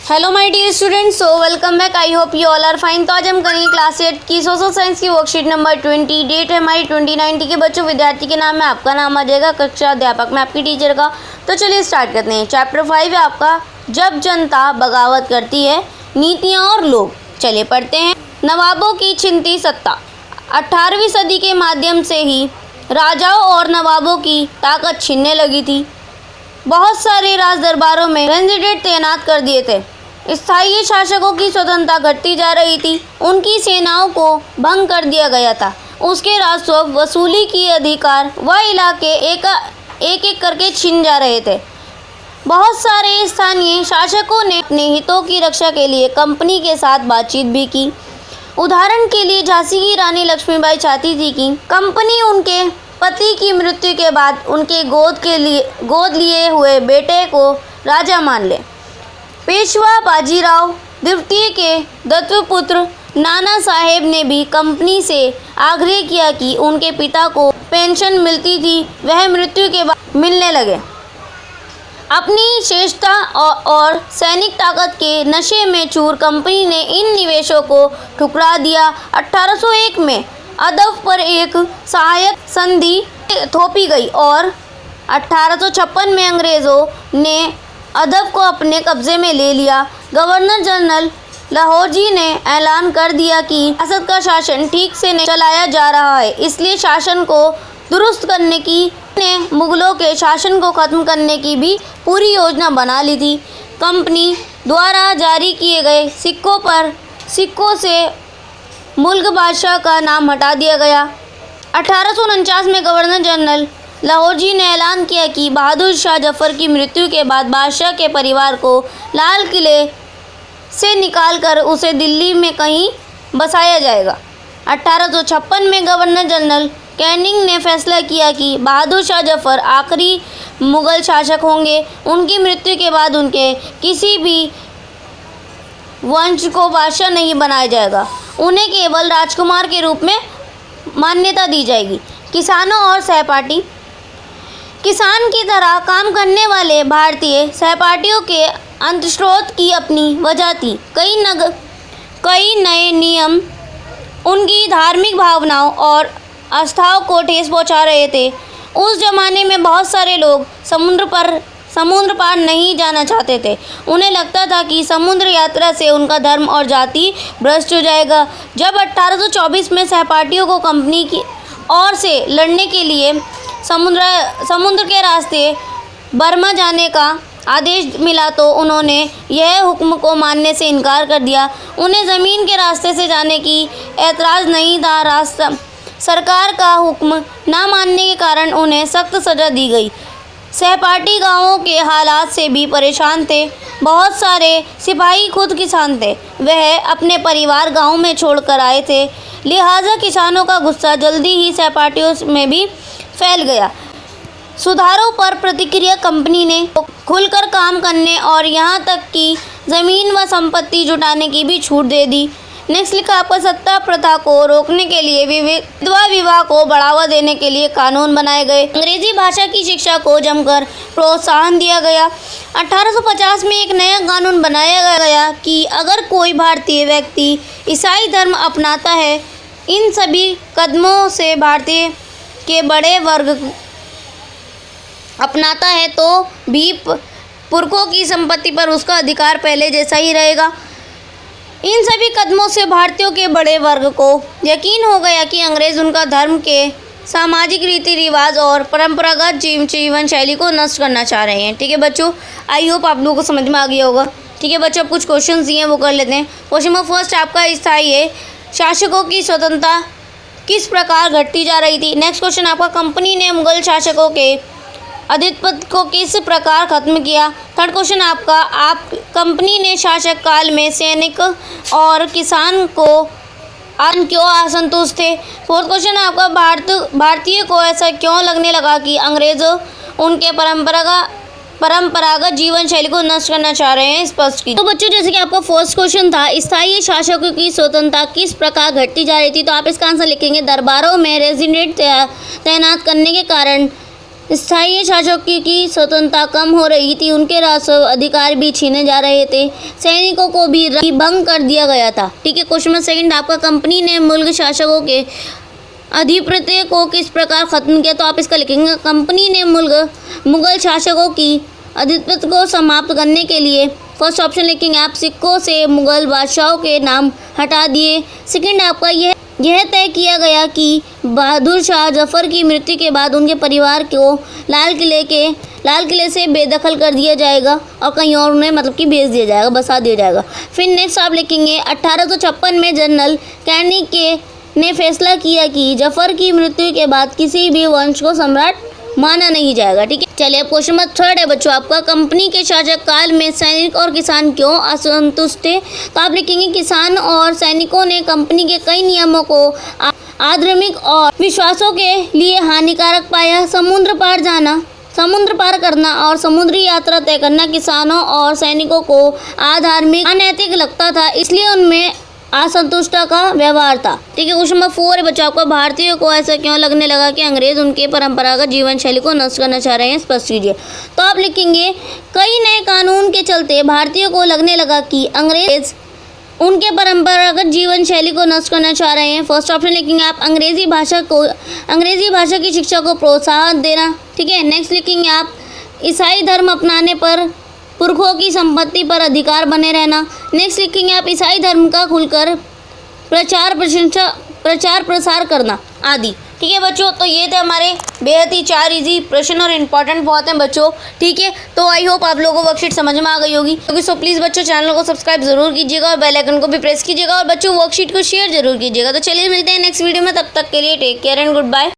Hello my dear students, so welcome back. I hope you all are fine. तो आज हम करेंगे class 8 की सोशल साइंस की वर्कशीट नंबर 20। डेट है हमारी 29। ठीक है बच्चों, विद्यार्थी के नाम में आपका नाम आ जाएगा, कक्षा अध्यापक में आपकी टीचर का। तो चलिए स्टार्ट करते हैं। चैप्टर 5 है आपका, जब जनता बगावत करती है, नीतियाँ और लोग। चलिए पढ़ते हैं। नवाबों की छिनती सत्ता। 18वीं सदी के माध्यम से ही राजाओं और नवाबों की ताकत छिनने लगी थी। बहुत सारे राज दरबारों में रेजिडेंट तैनात कर दिए थे। स्थायी शासकों की स्वतंत्रता घटती जा रही थी। उनकी सेनाओं को भंग कर दिया गया था। उसके राजस्व वसूली की अधिकार वह इलाके एक एक करके छिन जा रहे थे। बहुत सारे स्थानीय शासकों ने अपने हितों की रक्षा के लिए कंपनी के साथ बातचीत भी की। उदाहरण के लिए झांसी की रानी लक्ष्मीबाई चाहती थी कि कंपनी उनके पति की मृत्यु के बाद उनके गोद लिए हुए बेटे को राजा मान ले। पेशवा बाजीराव द्वितीय के दत्तपुत्र नाना साहेब ने भी कंपनी से आग्रह किया कि उनके पिता को पेंशन मिलती थी, वह मृत्यु के बाद मिलने लगे। अपनी श्रेष्ठता और सैनिक ताकत के नशे में चूर कंपनी ने इन निवेशों को ठुकरा दिया। 1801 में अदब पर एक सहायक संधि थोपी गई और 1856 में अंग्रेज़ों ने अदब को अपने कब्जे में ले लिया। गवर्नर जनरल लाहौरजी ने ऐलान कर दिया कि रियासत का शासन ठीक से नहीं चलाया जा रहा है, इसलिए शासन को दुरुस्त करने की ने मुगलों के शासन को ख़त्म करने की भी पूरी योजना बना ली थी। कंपनी द्वारा जारी किए गए सिक्कों से मुल्क बादशाह का नाम हटा दिया गया। 1849 में गवर्नर जनरल लाहौरजी ने ऐलान किया कि बहादुर शाह जफर की मृत्यु के बाद बादशाह के परिवार को लाल किले से निकालकर उसे दिल्ली में कहीं बसाया जाएगा। 1856 में गवर्नर जनरल कैनिंग ने फैसला किया कि बहादुर शाह जफर आखिरी मुग़ल शासक होंगे। उनकी मृत्यु के बाद उनके किसी भी वंश को बादशाह नहीं बनाया जाएगा, उन्हें केवल राजकुमार के रूप में मान्यता दी जाएगी। किसानों और सहपाठी। किसान की तरह काम करने वाले भारतीय सहपाठियों के अंतस्रोत की अपनी वजह थी। कई नए नियम उनकी धार्मिक भावनाओं और आस्थाओं को ठेस पहुंचा रहे थे। उस जमाने में बहुत सारे लोग समुद्र पार नहीं जाना चाहते थे। उन्हें लगता था कि समुद्र यात्रा से उनका धर्म और जाति भ्रष्ट हो जाएगा। जब 1824 में सहपाठियों को कंपनी की ओर से लड़ने के लिए समुद्र के रास्ते बर्मा जाने का आदेश मिला तो उन्होंने यह हुक्म को मानने से इनकार कर दिया। उन्हें ज़मीन के रास्ते से जाने की एतराज़ नहीं था। सरकार का हुक्म ना मानने के कारण उन्हें सख्त सज़ा दी गई। सहपाठी गांवों के हालात से भी परेशान थे। बहुत सारे सिपाही खुद किसान थे, वह अपने परिवार गांव में छोड़कर आए थे। लिहाजा किसानों का गुस्सा जल्दी ही सहपाठियों में भी फैल गया। सुधारों पर प्रतिक्रिया कंपनी ने खुलकर काम करने और यहाँ तक कि ज़मीन व संपत्ति जुटाने की भी छूट दे दी। नेक्स्ट लिखा आपका, सत्ता प्रथा को रोकने के लिए विधवा विवाह को बढ़ावा देने के लिए कानून बनाए गए। अंग्रेजी भाषा की शिक्षा को जमकर प्रोत्साहन दिया गया। 1850 में एक नया कानून बनाया गया कि अगर कोई भारतीय व्यक्ति ईसाई धर्म अपनाता है, इन सभी कदमों से भारतीय के बड़े वर्ग अपनाता है तो भी पुरखों की संपत्ति पर उसका अधिकार पहले जैसा ही रहेगा। इन सभी कदमों से भारतीयों के बड़े वर्ग को यकीन हो गया कि अंग्रेज़ उनका धर्म के सामाजिक रीति रिवाज और परंपरागत जीवन शैली को नष्ट करना चाह रहे हैं। ठीक है बच्चों, आई होप आप लोगों को समझ में आ गया होगा। ठीक है बच्चों, अब कुछ क्वेश्चन दिए हैं वो कर लेते हैं। क्वेश्चन नंबर फर्स्ट आपका स्थायी शासकों की स्वतंत्रता किस प्रकार घटती जा रही थी। नेक्स्ट क्वेश्चन आपका, कंपनी ने मुगल शासकों के आधिपत्य को किस प्रकार खत्म किया। थर्ड क्वेश्चन आपका, कंपनी ने शासक काल में सैनिक और किसान को क्यों असंतुष्ट थे। फोर्थ क्वेश्चन आपका, भारतीय को ऐसा क्यों लगने लगा कि अंग्रेज उनके परंपरागत जीवन शैली को नष्ट करना चाह रहे हैं, स्पष्ट कीजिए। तो बच्चों, जैसे कि आपका फर्स्ट क्वेश्चन था, स्थायी शासकों की स्वतंत्रता किस प्रकार घटती जा रही थी, तो आप इसका आंसर लिखेंगे दरबारों में रेजिडेंट तैनात करने के कारण स्थायी शासकों की स्वतंत्रता कम हो रही थी, उनके राजस्व अधिकार भी छीने जा रहे थे, सैनिकों को भी भंग कर दिया गया था। ठीक है, क्वेश्चन नंबर सेकंड आपका, कंपनी ने मुगल शासकों के आधिपत्य को किस प्रकार खत्म किया? तो आप इसका लिखेंगे, कंपनी ने मुगल शासकों की आधिपत्य को समाप्त करने के लिए फर्स्ट ऑप्शन लिखेंगे आप, सिक्कों से मुगल बादशाहों के नाम हटा दिए। सेकंड आपका यह तय किया गया कि बहादुर शाह जफर की मृत्यु के बाद उनके परिवार को लाल किले से बेदखल कर दिया जाएगा और कहीं और उन्हें मतलब कि भेज दिया जाएगा, बसा दिया जाएगा। फिर नेक्स्ट आप लिखेंगे 1856 में जनरल कैनिंग ने फैसला किया कि जफर की मृत्यु के बाद किसी भी वंश को सम्राट माना नहीं जाएगा। ठीक है, चलिए अब क्वेश्चन नंबर थर्ड है बच्चों आपका, कंपनी के शासक काल में सैनिक और किसान क्यों असंतुष्ट थे? तो आप लिखेंगे, किसान और सैनिकों ने कंपनी के कई नियमों को आधर्मिक और विश्वासों के लिए हानिकारक पाया। समुद्र पार करना और समुद्री यात्रा तय करना किसानों और सैनिकों को अधार्मिक अनैतिक लगता था, इसलिए उनमें असंतुष्टता का व्यवहार था। ठीक है, क्वेश्चन नंबर 4 है बच्चों आपका, भारतीयों को ऐसा क्यों लगने लगा कि अंग्रेज उनके परंपरागत जीवन शैली को नष्ट करना चाह रहे हैं? स्पष्ट कीजिए। तो आप लिखेंगे, कई नए कानून के चलते भारतीयों को लगने लगा कि अंग्रेज उनके परंपरागत जीवन शैली को नष्ट करना चाह रहे हैं। फर्स्ट ऑप्शन लिखेंगे आप, अंग्रेजी भाषा की शिक्षा को प्रोत्साहन देना। ठीक है, नेक्स्ट लिखेंगे आप, ईसाई धर्म अपनाने पर पुरखों की संपत्ति पर अधिकार बने रहना। नेक्स्ट लिखेंगे आप, ईसाई धर्म का खुलकर प्रचार प्रसार करना आदि। ठीक है बच्चों, तो ये थे हमारे बेहद ही 4 इजी प्रश्न और इम्पॉर्टेंट बहुत हैं बच्चों। ठीक है, तो आई होप आप लोगों को वर्कशीट समझ में आ गई होगी। क्योंकि सो प्लीज़ बच्चों चैनल को सब्सक्राइब जरूर कीजिएगा और बेल आइकन को भी प्रेस कीजिएगा और बच्चों वर्कशीट को शेयर जरूर कीजिएगा। तो चलिए मिलते हैं नेक्स्ट वीडियो में, तब तक के लिए take care and good bye.